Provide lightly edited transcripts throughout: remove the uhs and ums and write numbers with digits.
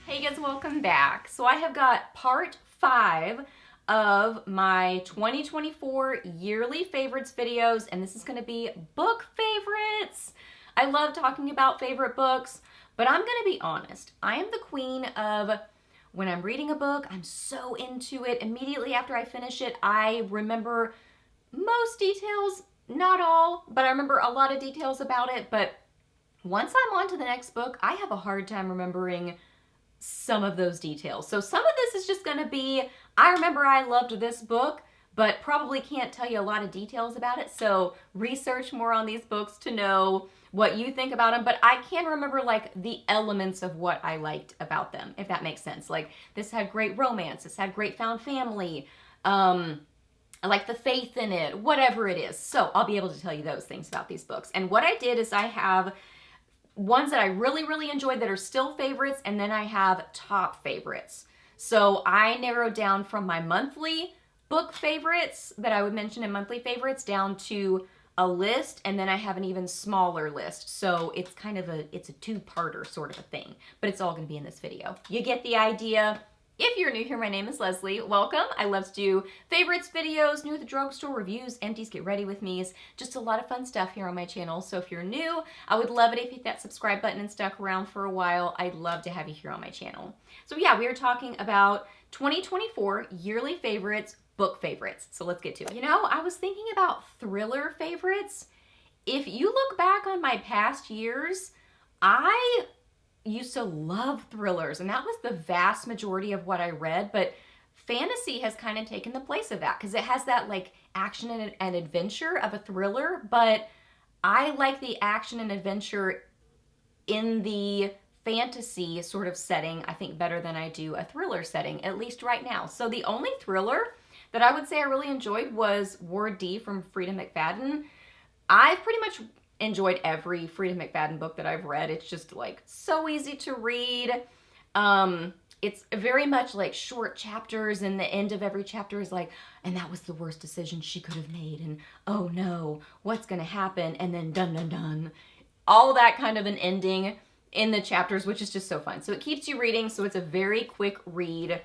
Hey guys, welcome back. So I have got part 5 of my 2024 yearly favorites videos, and this is going to be book favorites. I love talking about favorite books, but I'm going to be honest. I am the queen of when I'm reading a book, I'm so into it. Immediately after I finish it, I remember most details, not all, but I remember a lot of details about it. But once I'm on to the next book, I have a hard time remembering some of those details. So some of this is just going to be, I remember I loved this book, but probably can't tell you a lot of details about it. So research more on these books to know what you think about them. But I can remember like the elements of what I liked about them, if that makes sense. Like this had great romance. This had great found family. I like the faith in it, whatever it is. So I'll be able to tell you those things about these books. And what I did is I have ones that I really enjoyed that are still favorites, and then I have top favorites. So I narrowed down from my monthly book favorites that I would mention in monthly favorites down to a list, and then I have an even smaller list. So it's kind of it's a two-parter sort of a thing, but it's all going to be in this video. You get the idea. If you're new here, my name is Leslie. Welcome. I love to do favorites videos, new at the drugstore, reviews, empties, get ready with me's. Just a lot of fun stuff here on my channel. So if you're new, I would love it if you hit that subscribe button and stuck around for a while. I'd love to have you here on my channel. So yeah, we are talking about 2024 yearly favorites, book favorites. So let's get to it. You know, I was thinking about thriller favorites. If you look back on my past years, I used to love thrillers, and that was the vast majority of what I read, but fantasy has kind of taken the place of that because it has that like action and adventure of a thriller, but I like the action and adventure in the fantasy sort of setting, I think, better than I do a thriller setting, at least right now. So the only thriller that I would say I really enjoyed was Ward D from Freida McFadden. I've pretty much enjoyed every Freida McFadden book that I've read. It's just like so easy to read. It's very much like short chapters, and the end of every chapter is like, and that was the worst decision she could have made, and oh no, what's gonna happen, and then dun dun dun. All that kind of an ending in the chapters, which is just so fun. So it keeps you reading, so it's a very quick read.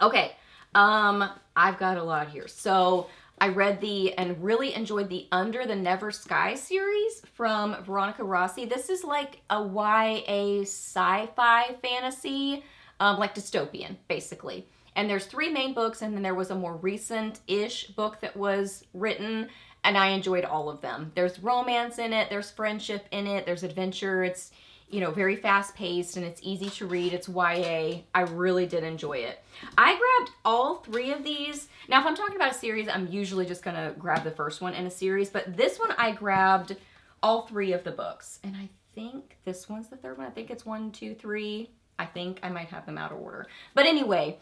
Okay, I've got a lot here. So I read and really enjoyed the Under the Never Sky series from Veronica Rossi. This is like a YA sci-fi fantasy, like dystopian, basically. And there's 3 main books, and then there was a more recent-ish book that was written, and I enjoyed all of them. There's romance in it, there's friendship in it, there's adventure. It's, you know, very fast-paced, and it's easy to read. It's YA. I really did enjoy it. I grabbed all 3 of these. Now, if I'm talking about a series, I'm usually just going to grab the first one in a series, but this one I grabbed all 3 of the books, and I think this one's the third one. I think it's 1, 2, 3. I think I might have them out of order. But anyway,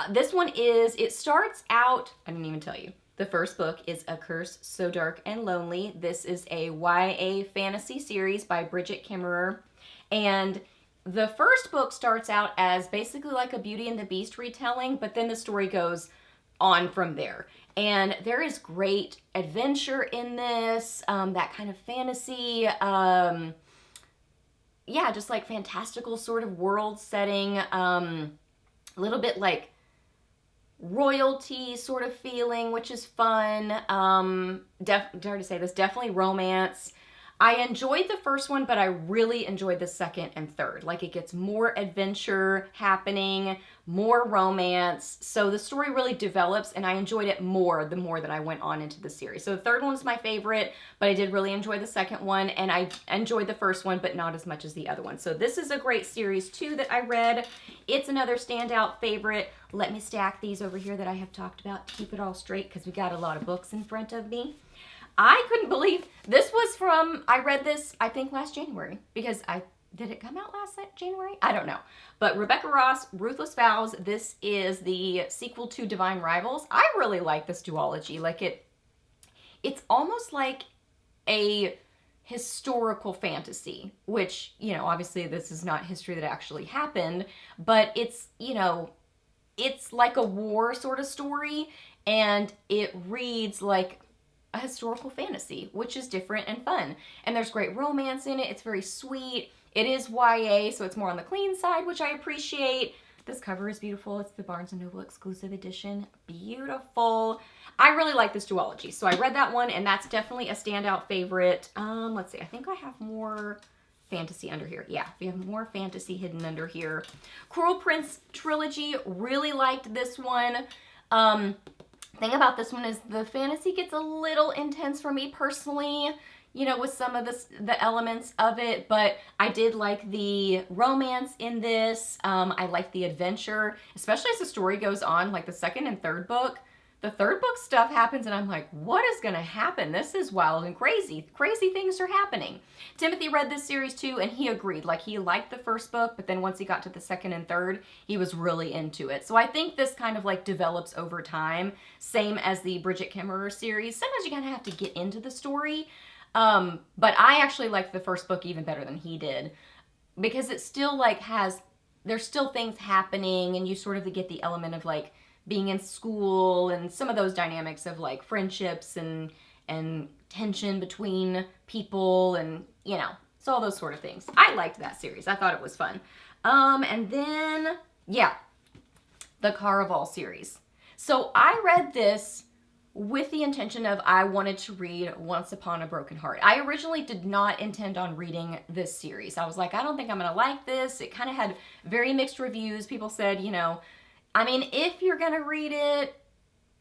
this one is, it starts out, I didn't even tell you. The first book is A Curse So Dark and Lonely. This is a YA fantasy series by Bridget Kimmerer. And the first book starts out as basically like a Beauty and the Beast retelling, but then the story goes on from there. And there is great adventure in this, that kind of fantasy, yeah, just like fantastical sort of world setting, a little bit like royalty sort of feeling, which is fun. Dare to say this, definitely romance. I enjoyed the first one, but I really enjoyed the second and third. Like, it gets more adventure happening, more romance. So the story really develops, and I enjoyed it more the more that I went on into the series. So the third one's my favorite, but I did really enjoy the second one, and I enjoyed the first one, but not as much as the other one. So this is a great series, too, that I read. It's another standout favorite. Let me stack these over here that I have talked about to keep it all straight, because we got a lot of books in front of me. I couldn't believe this was from, I read this, I think last January, because did it come out last January? I don't know. But Rebecca Ross, Ruthless Vows, this is the sequel to Divine Rivals. I really like this duology. Like it's almost like a historical fantasy, which, you know, obviously this is not history that actually happened, but it's, you know, it's like a war sort of story, and it reads like a historical fantasy, which is different and fun. And there's great romance in it. It's very sweet. It is YA, so it's more on the clean side, which I appreciate. This cover is beautiful. It's the Barnes & Noble exclusive edition. Beautiful. I really like this duology. So I read that one, and that's definitely a standout favorite. Let's see. I think I have more fantasy under here. Yeah, we have more fantasy hidden under here. Cruel Prince trilogy. Really liked this one. Thing about this one is the fantasy gets a little intense for me personally, you know, with some of the elements of it, but I did like the romance in this. I like the adventure, especially as the story goes on, like the second and third book. The third book stuff happens and I'm like, what is gonna happen? This is wild and crazy. Crazy things are happening. Timothy read this series too and he agreed. Like, he liked the first book, but then once he got to the second and third, he was really into it. So I think this kind of like develops over time, same as the Bridget Kemmerer series. Sometimes you kind of have to get into the story. But I actually liked the first book even better than he did, because it still like there's still things happening and you sort of get the element of like being in school and some of those dynamics of like friendships and tension between people and, you know, so all those sort of things. I liked that series. I thought it was fun. And then, yeah, the Caraval series. So I read this with the intention of I wanted to read Once Upon a Broken Heart. I originally did not intend on reading this series. I was like, I don't think I'm gonna like this. It kind of had very mixed reviews. People said, you know, I mean, if you're gonna read it,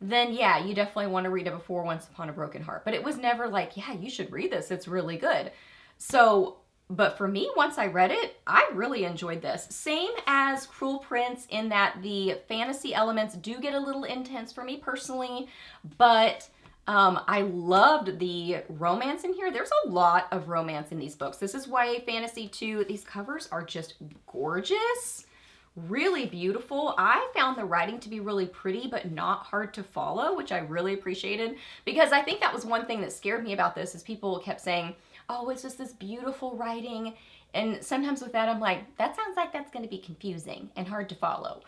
then yeah, you definitely want to read it before Once Upon a Broken Heart. But it was never like, yeah, you should read this. It's really good. So, but for me, once I read it, I really enjoyed this. Same as Cruel Prince in that the fantasy elements do get a little intense for me personally, but I loved the romance in here. There's a lot of romance in these books. This is YA fantasy too. These covers are just gorgeous. Really beautiful. I found the writing to be really pretty, but not hard to follow, which I really appreciated, because I think that was one thing that scared me about this is people kept saying, oh, it's just this beautiful writing. And sometimes with that, I'm like, that sounds like that's going to be confusing and hard to follow.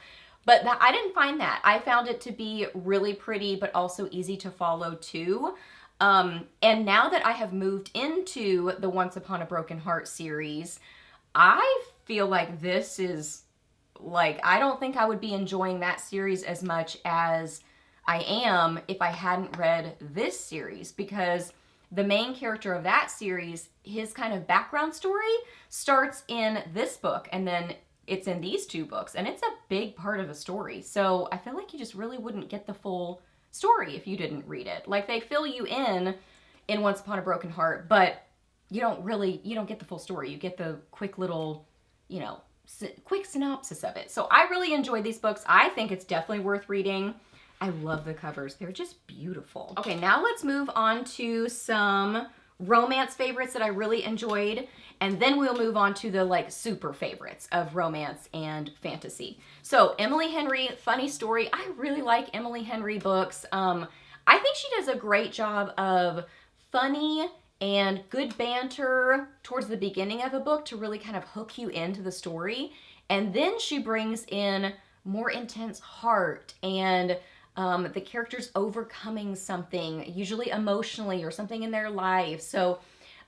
But I didn't find that. I found it to be really pretty, but also easy to follow too. And now that I have moved into the Once Upon a Broken Heart series, I feel like this is like, I don't think I would be enjoying that series as much as I am if I hadn't read this series, because the main character of that series, his kind of background story starts in this book and then it's in these two books, and it's a big part of the story. So I feel like you just really wouldn't get the full story if you didn't read it. Like, they fill you in Once Upon a Broken Heart, but you don't get the full story. You get the quick little, you know, quick synopsis of it. So I really enjoyed these books. I think it's definitely worth reading. I love the covers. They're just beautiful. Okay, now let's move on to some romance favorites that I really enjoyed, and then we'll move on to the like super favorites of romance and fantasy. So Emily Henry, funny story. I really like Emily Henry books. I think she does a great job of funny and good banter towards the beginning of a book to really kind of hook you into the story. And then she brings in more intense heart and the characters overcoming something, usually emotionally or something in their life. So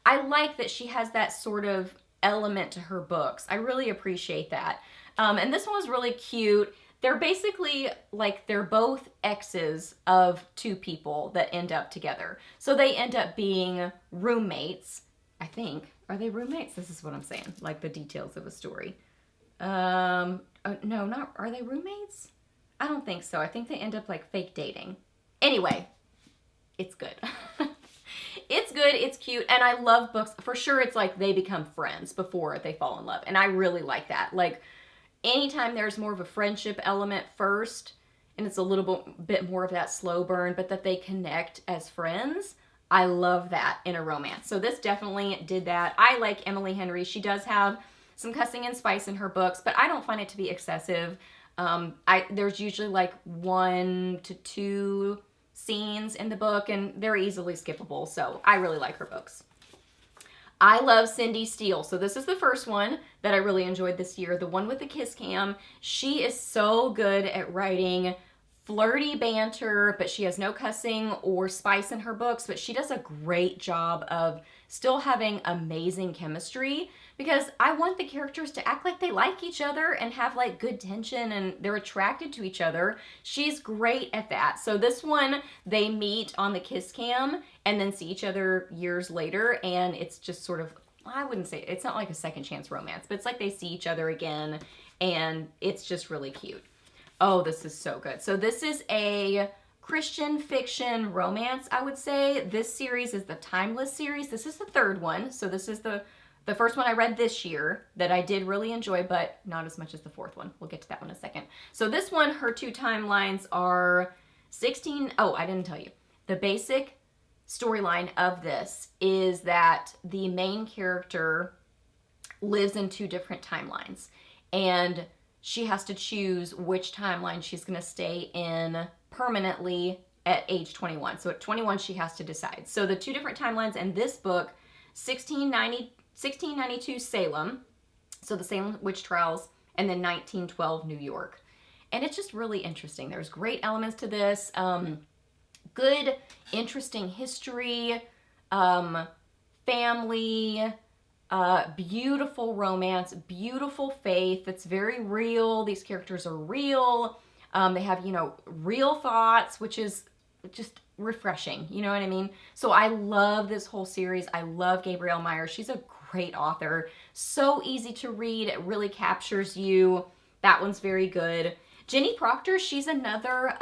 I like that she has that sort of element to her books. I really appreciate that. And this one was really cute. They're basically like, they're both exes of two people that end up together. So they end up being roommates, I think. Are they roommates? This is what I'm saying, like the details of a story. No, not, are they roommates? I don't think so. I think they end up like fake dating. Anyway, it's good. It's good, it's cute, and I love books. For sure, it's like they become friends before they fall in love, and I really like that. Like, anytime there's more of a friendship element first, and it's a little bit more of that slow burn, but that they connect as friends, I love that in a romance. So this definitely did that. I like Emily Henry. She does have some cussing and spice in her books, but I don't find it to be excessive. There's usually like 1 to 2 scenes in the book, and they're easily skippable, so I really like her books. I love Cindy Steele. So this is the first one that I really enjoyed this year, the one with the kiss cam. She is so good at writing flirty banter, but she has no cussing or spice in her books, but she does a great job of still having amazing chemistry, because I want the characters to act like they like each other and have like good tension and they're attracted to each other. She's great at that. So this one, they meet on the kiss cam and then see each other years later, and it's just sort of, I wouldn't say, it's not like a second chance romance, but it's like they see each other again, and it's just really cute. Oh, this is so good. So this is a Christian fiction romance, I would say. This series is the Timeless series. This is the third one. So this is the first one I read this year that I did really enjoy, but not as much as the fourth one. We'll get to that one in a second. So this one, her two timelines are 16. Oh, I didn't tell you. The basic storyline of this is that the main character lives in two different timelines, and she has to choose which timeline she's going to stay in permanently at age 21. So at 21, she has to decide. So the two different timelines in this book, 1692 Salem, so the Salem witch trials, and then 1912 New York. And it's just really interesting. There's great elements to this. Good, interesting history, family, beautiful romance, beautiful faith. It's very real. These characters are real. They have, real thoughts, which is just refreshing. You know what I mean? So I love this whole series. I love Gabrielle Meyer. She's a great author. So easy to read. It really captures you. That one's very good. Jenny Proctor, she's another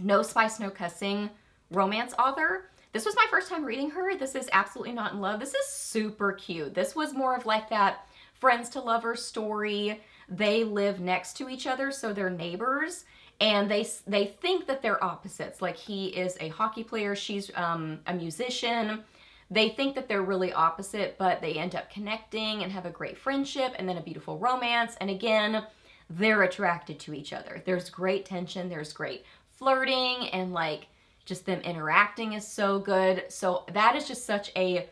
no spice, no cussing romance author. This was my first time reading her. This is Absolutely Not in Love. This is super cute. This was more of like that friends to lovers story. They live next to each other, so they're neighbors, and they think that they're opposites. Like, he is a hockey player, she's a musician. They think that they're really opposite, but they end up connecting and have a great friendship and then a beautiful romance. And again, they're attracted to each other. There's great tension. There's great flirting, and like just them interacting is so good. So that is just such a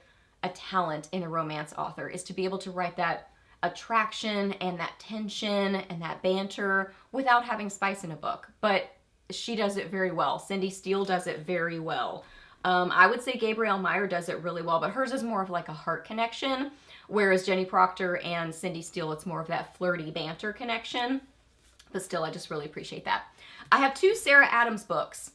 talent in a romance author, is to be able to write that attraction and that tension and that banter without having spice in a book. But she does it very well. Cindy Steele does it very well. I would say Gabrielle Meyer does it really well, but hers is more of like a heart connection, whereas Jenny Proctor and Cindy Steele, it's more of that flirty banter connection. But still, I just really appreciate that. I have two Sarah Adams books.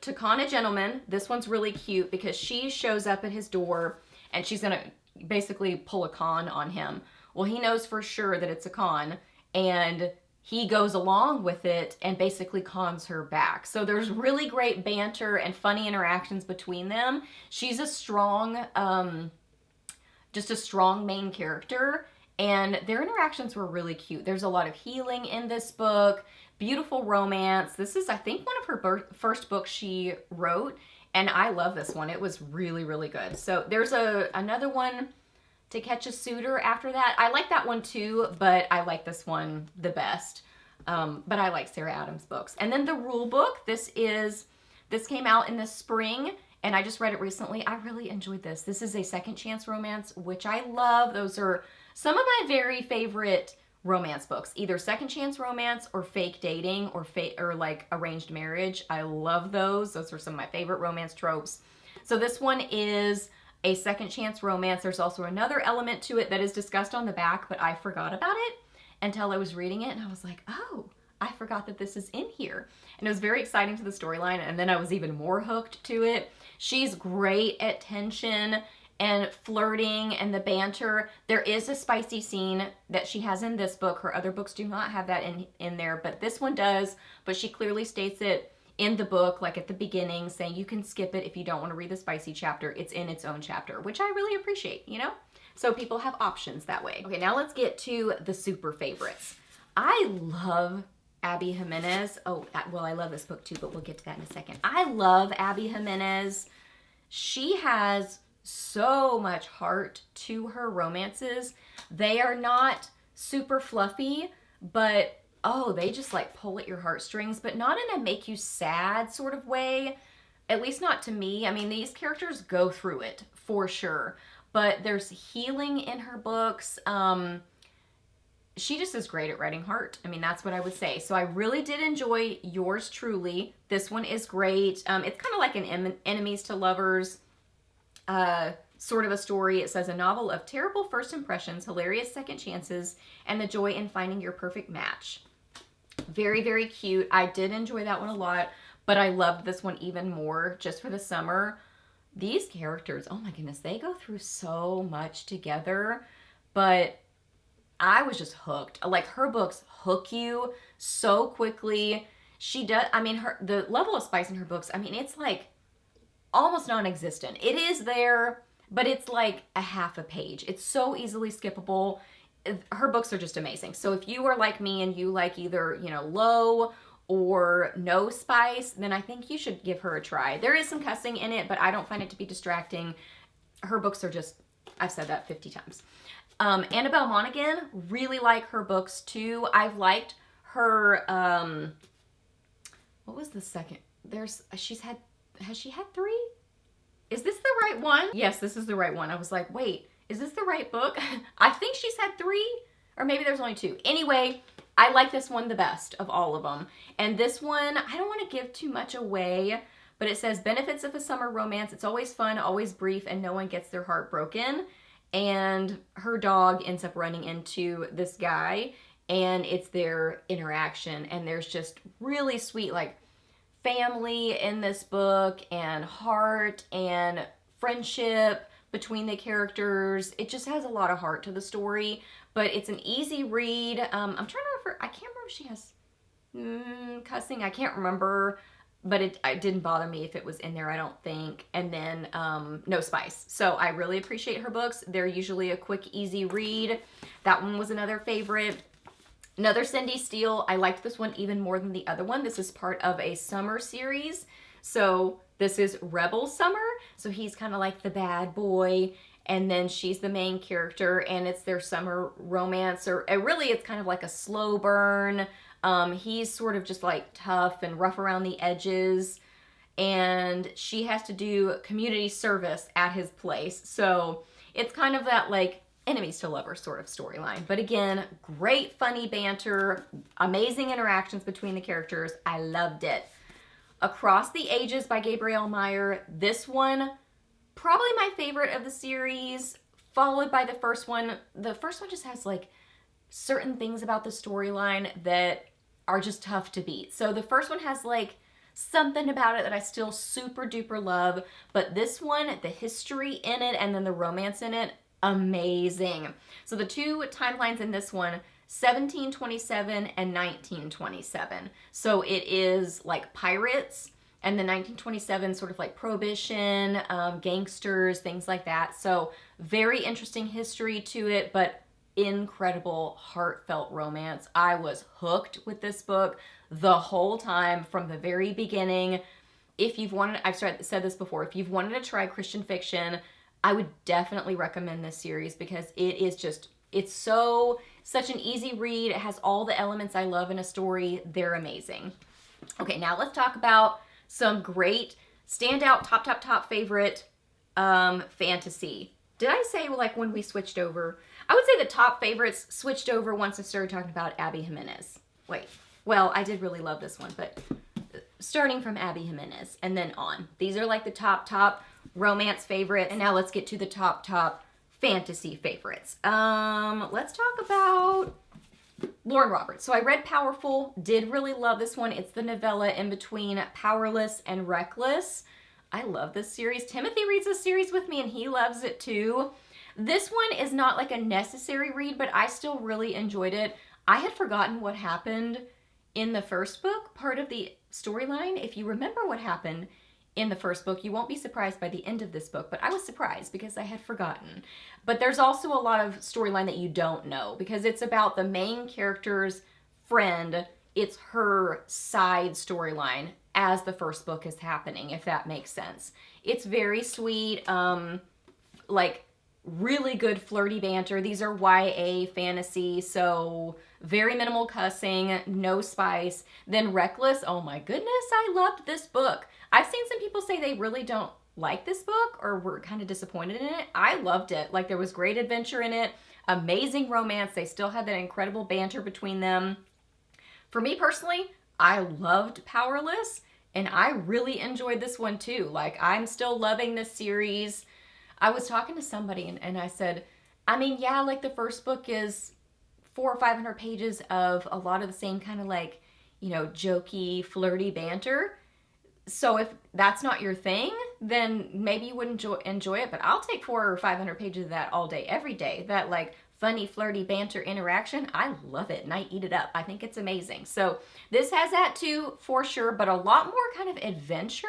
To Con a Gentleman, this one's really cute because she shows up at his door and she's going to basically pull a con on him. Well, he knows for sure that it's a con, and he goes along with it and basically cons her back. So there's really great banter and funny interactions between them. She's a strong, just a strong main character, and their interactions were really cute. There's a lot of healing in this book. Beautiful romance. This is, I think, one of her first books she wrote, and I love this one. It was really, really good. So there's another one, To Catch a Suitor, after that. I like that one too, but I like this one the best. But I like Sarah Adams books. And then the Rule Book. This came out in the spring, and I just read it recently. I really enjoyed this. This is a second chance romance, which I love. Those are some of my very favorite romance books, either second chance romance or fake dating or like arranged marriage. I love those. Those are some of my favorite romance tropes. So this one is a second chance romance. There's also another element to it that is discussed on the back, but I forgot about it until I was reading it, and I was like, oh, I forgot that this is in here. And it was very exciting to the storyline, and then I was even more hooked to it. She's great at tension and flirting and the banter. There is a spicy scene that she has in this book. Her other books do not have that in there, but this one does. But she clearly states it in the book, like at the beginning, saying you can skip it if you don't want to read the spicy chapter. It's in its own chapter, which I really appreciate, So people have options that way. Okay, now let's get to the super favorites. I love Abby Jimenez. Oh, well, I love this book too, but we'll get to that in a second. I love Abby Jimenez. She has so much heart to her romances. They are not super fluffy, but oh, they just like pull at your heartstrings, but not in a make you sad sort of way. At least not to me. I mean, these characters go through it for sure, but there's healing in her books. she just is great at writing heart. I mean, that's what I would say. So I really did enjoy Yours Truly. This one is great. It's kind of like an enemies to lovers sort of a story. It says a novel of terrible first impressions, hilarious second chances, and the joy in finding your perfect match. Very, very cute. I did enjoy that one a lot, but I loved this one even more just for the summer. These characters, oh my goodness, they go through so much together, but I was just hooked. Like, her books hook you so quickly. She does, I mean, the level of spice in her books, I mean, it's like almost non-existent. It is there, but it's like a half a page. It's so easily skippable. Her books are just amazing. So if you are like me and you like either, you know, low or no spice, then I think you should give her a try. There is some cussing in it, but I don't find it to be distracting. Her books are just, I've said that 50 times. Annabelle Monaghan, really like her books too. I've liked her, what was the second? Has she had 3? Is this the right one? Yes, this is the right one. I was like, wait, is this the right book? I think she's had 3, or maybe there's only 2. Anyway, I like this one the best of all of them. And this one, I don't want to give too much away, but it says, benefits of a summer romance. It's always fun, always brief, and no one gets their heart broken. And her dog ends up running into this guy, and it's their interaction. And there's just really sweet, like, family in this book, and heart and friendship between the characters. It just has a lot of heart to the story, but it's an easy read. I'm trying to remember, I can't remember if she has cussing, I can't remember, but it didn't bother me if it was in there, I don't think. And then no spice. So I really appreciate her books. They're usually a quick, easy read. That one was another favorite. Another Cindy Steele. I liked this one even more than the other one. This is part of a summer series. So this is Rebel Summer. So he's kind of like the bad boy, and then she's the main character, and it's their summer romance. Or really, it's kind of like a slow burn. He's sort of just like tough and rough around the edges, and she has to do community service at his place. So it's kind of that like enemies to lovers sort of storyline. But again, great funny banter, amazing interactions between the characters. I loved it. Across the Ages by Gabrielle Meyer. This one, probably my favorite of the series, followed by the first one. The first one just has like certain things about the storyline that are just tough to beat. So the first one has like something about it that I still super duper love, but this one, the history in it and then the romance in it, amazing. So the 2 timelines in this one, 1727 and 1927. So it is like pirates, and the 1927 sort of like prohibition, gangsters, things like that. So very interesting history to it, but incredible heartfelt romance. I was hooked with this book the whole time from the very beginning. If you've wanted, I've said this before, if you've wanted to try Christian fiction, I would definitely recommend this series because it is just, it's such an easy read. It has all the elements I love in a story. They're amazing. Okay, now let's talk about some great standout top favorite fantasy. Did I say like when we switched over? I would say the top favorites switched over once I started talking about Abby Jimenez. Wait, well, I did really love this one, but starting from Abby Jimenez and then on. These are like the top romance favorites. And now let's get to the top fantasy favorites. Let's talk about Lauren Roberts. So I read Powerful, did really love this one. It's the novella in between Powerless and Reckless. I love this series. Timothy reads this series with me and he loves it too. This one is not like a necessary read, but I still really enjoyed it. I had forgotten what happened in the first book, part of the storyline. If you remember what happened in the first book, you won't be surprised by the end of this book, but I was surprised because I had forgotten. But there's also a lot of storyline that you don't know because it's about the main character's friend. It's her side storyline as the first book is happening, if that makes sense. It's very sweet, like really good flirty banter. These are YA fantasy, so very minimal cussing, no spice. Then Reckless, oh my goodness, I loved this book. I've seen some people say they really don't like this book or were kind of disappointed in it. I loved it. Like there was great adventure in it. amazing romance. They still had that incredible banter between them. For me personally, I loved Powerless, and I really enjoyed this one too. Like, I'm still loving this series. I was talking to somebody and I said, I mean, yeah, like the first book is 400 or 500 pages of a lot of the same kind of like, you know, jokey, flirty banter. So if that's not your thing, then maybe you wouldn't enjoy it. But I'll take 400 or 500 pages of that all day, every day. That like funny, flirty banter interaction, I love it and I eat it up. I think it's amazing. So this has that too, for sure, but a lot more kind of adventure.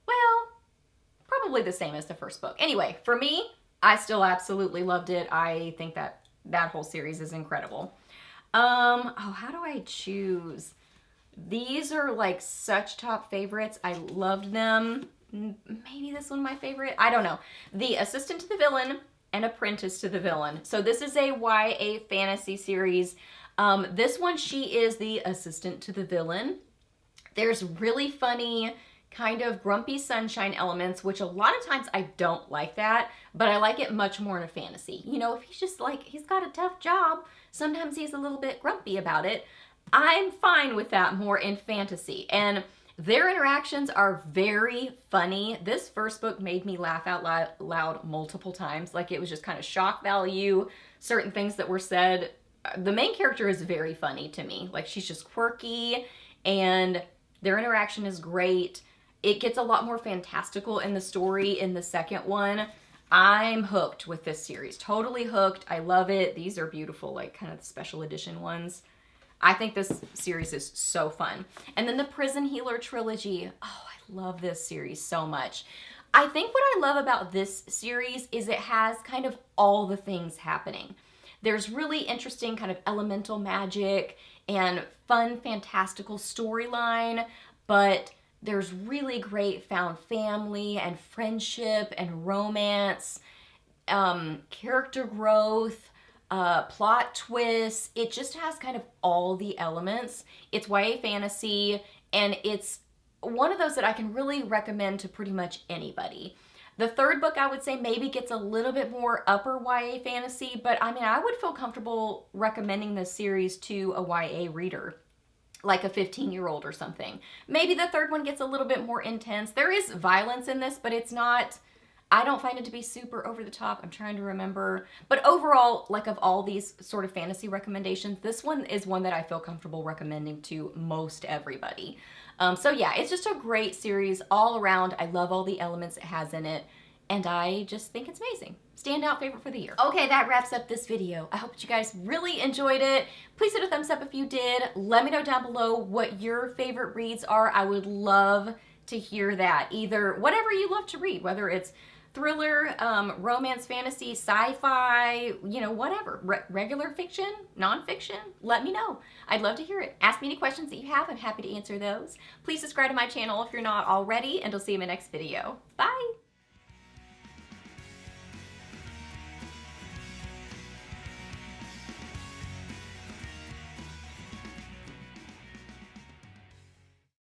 Well, probably the same as the first book. Anyway, for me, I still absolutely loved it. I think that that whole series is incredible. Oh, how do I choose? These are like such top favorites. I loved them. Maybe this one my favorite. I don't know. The Assistant to the Villain and Apprentice to the Villain. So this is a YA fantasy series. This one, she is the assistant to the villain. There's really funny kind of grumpy sunshine elements, which a lot of times I don't like that, but I like it much more in a fantasy. You know, if he's just like, he's got a tough job, sometimes he's a little bit grumpy about it. I'm fine with that more in fantasy. And their interactions are very funny. This first book made me laugh out loud multiple times. Like, it was just kind of shock value, certain things that were said. The main character is very funny to me. Like, she's just quirky and their interaction is great. It gets a lot more fantastical in the story in the second one. I'm hooked with this series. Totally hooked. I love it. These are beautiful, like kind of special edition ones. I think this series is so fun. And then the Prison Healer trilogy. Oh, I love this series so much. I think what I love about this series is it has kind of all the things happening. There's really interesting kind of elemental magic and fun, fantastical storyline, but there's really great found family and friendship and romance, character growth, plot twists. It just has kind of all the elements. It's YA fantasy, and it's one of those that I can really recommend to pretty much anybody. The third book, I would say, maybe gets a little bit more upper YA fantasy, but I mean, I would feel comfortable recommending this series to a YA reader, like a 15-year-old or something. Maybe the third one gets a little bit more intense. There is violence in this, but it's not, I don't find it to be super over the top. I'm trying to remember. But overall, like of all these sort of fantasy recommendations, this one is one that I feel comfortable recommending to most everybody. So yeah, it's just a great series all around. I love all the elements it has in it, and I just think it's amazing. Standout favorite for the year. Okay, that wraps up this video. I hope that you guys really enjoyed it. Please hit a thumbs up if you did. Let me know down below what your favorite reads are. I would love to hear that. Either whatever you love to read, whether it's thriller, romance, fantasy, sci-fi, you know, whatever. Regular fiction, nonfiction, let me know. I'd love to hear it. Ask me any questions that you have. I'm happy to answer those. Please subscribe to my channel if you're not already, and I'll see you in my next video. Bye!